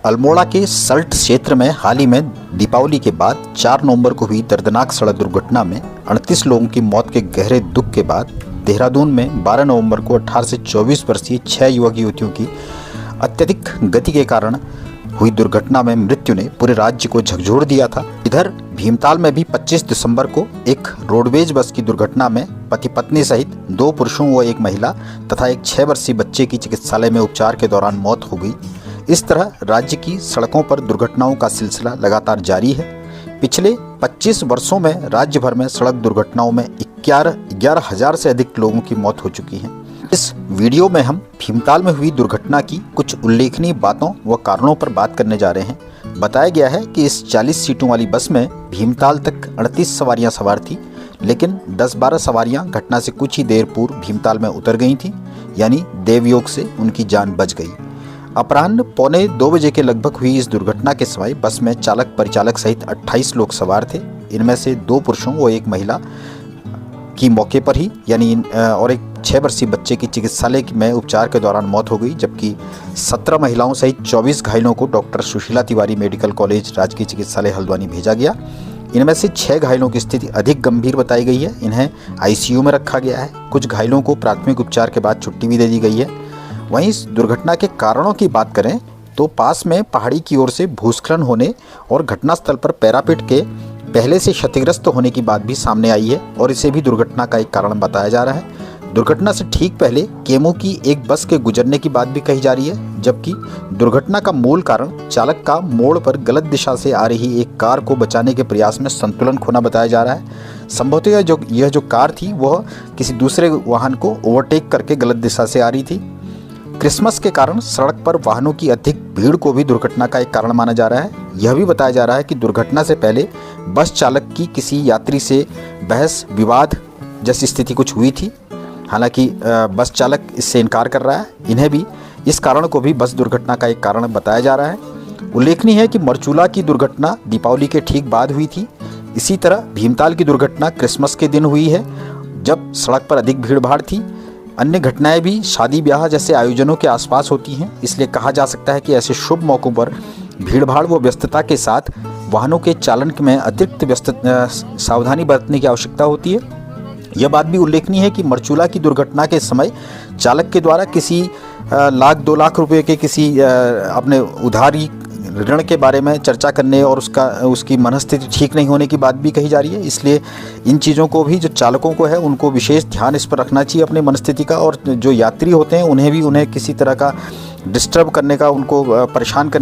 अल्मोड़ा के सल्ट क्षेत्र में हाल ही में दीपावली के बाद 4 नवंबर को हुई दर्दनाक सड़क दुर्घटना में 38 लोगों की मौत के गहरे दुख के बाद देहरादून में 12 नवंबर को 18 से 24 वर्षीय 6 युवक युवतियों की अत्यधिक गति के कारण हुई दुर्घटना में मृत्यु ने पूरे राज्य को झकझोर दिया था। इधर भीमताल में भी 25 दिसंबर को एक रोडवेज बस की दुर्घटना में पति पत्नी सहित 2 पुरुषों व 1 महिला तथा एक 6 वर्षीय बच्चे की चिकित्सालय में उपचार के दौरान मौत हो गई। इस तरह राज्य की सड़कों पर दुर्घटनाओं का सिलसिला लगातार जारी है। पिछले 25 वर्षों में राज्य भर में सड़क दुर्घटनाओं में 11,000 से अधिक लोगों की मौत हो चुकी है। इस वीडियो में हम भीमताल में हुई दुर्घटना की कुछ उल्लेखनीय बातों व कारणों पर बात करने जा रहे हैं। बताया गया है कि इस 40 सीटों वाली बस में भीमताल तक 38 सवारियां सवार थी, लेकिन 10-12 सवारियां घटना से कुछ ही देर पूर्व भीमताल में उतर गई थीं, यानी देवयोग से उनकी जान बच गई। अपराह्न 1:45 बजे के लगभग हुई इस दुर्घटना के समय बस में चालक परिचालक सहित 28 लोग सवार थे। इनमें से 2 पुरुषों व 1 महिला की मौके पर ही और एक 6 वर्षीय बच्चे की चिकित्सालय में उपचार के दौरान मौत हो गई, जबकि 17 महिलाओं सहित 24 घायलों को doctor Sushila Tiwari medical college राजकीय चिकित्सालय हल्द्वानी भेजा गया। इनमें से 6 घायलों की स्थिति अधिक गंभीर बताई गई है। इन्हें आईसीयू में रखा गया है। कुछ घायलों को प्राथमिक उपचार के बाद छुट्टी भी दे दी गई है। वहीं इस दुर्घटना के कारणों की बात करें तो पास में पहाड़ी की ओर से भूस्खलन होने और घटनास्थल पर पैरापेट के पहले से क्षतिग्रस्त होने की बात भी सामने आई है और इसे भी दुर्घटना का एक कारण बताया जा रहा है। दुर्घटना से ठीक पहले केमू की एक बस के गुजरने की बात भी कही जा रही है, जबकि दुर्घटना का मूल कारण चालक का मोड़ पर गलत दिशा से आ रही एक कार को बचाने के प्रयास में संतुलन खोना बताया जा रहा है। संभवतः यह जो कार थी वह किसी दूसरे वाहन को ओवरटेक करके गलत दिशा से आ रही थी। क्रिसमस के कारण सड़क पर वाहनों की अधिक भीड़ को भी दुर्घटना का एक कारण माना जा रहा है। यह भी बताया जा रहा है कि दुर्घटना से पहले बस चालक की किसी यात्री से बहस विवाद जैसी स्थिति कुछ हुई थी। हालांकि बस चालक इससे इनकार कर रहा है। इन्हें भी इस कारण को भी बस दुर्घटना का एक कारण बताया जा रहा है। उल्लेखनीय है कि मरचूला की दुर्घटना दीपावली के ठीक बाद हुई थी। इसी तरह भीमताल की दुर्घटना क्रिसमस के दिन हुई है, जब सड़क पर अधिक भीड़ भाड़ थी। अन्य घटनाएं भी शादी ब्याह जैसे आयोजनों के आसपास होती हैं, इसलिए कहा जा सकता है कि ऐसे शुभ मौक़ों पर भीड़भाड़ व व्यस्तता के साथ वाहनों के चालन में अतिरिक्त सावधानी बरतने की आवश्यकता होती है। यह बात भी उल्लेखनीय है कि मरचूला की दुर्घटना के समय चालक के द्वारा किसी 1-2 लाख रुपए के किसी अपने उधारी ऋण के बारे में चर्चा करने और उसकी मनस्थिति ठीक नहीं होने की बात भी कही जा रही है। इसलिए इन चीज़ों को भी जो चालकों को है उनको विशेष ध्यान इस पर रखना चाहिए अपनी मनस्थिति का, और जो यात्री होते हैं उन्हें किसी तरह का डिस्टर्ब करने का, उनको परेशान करने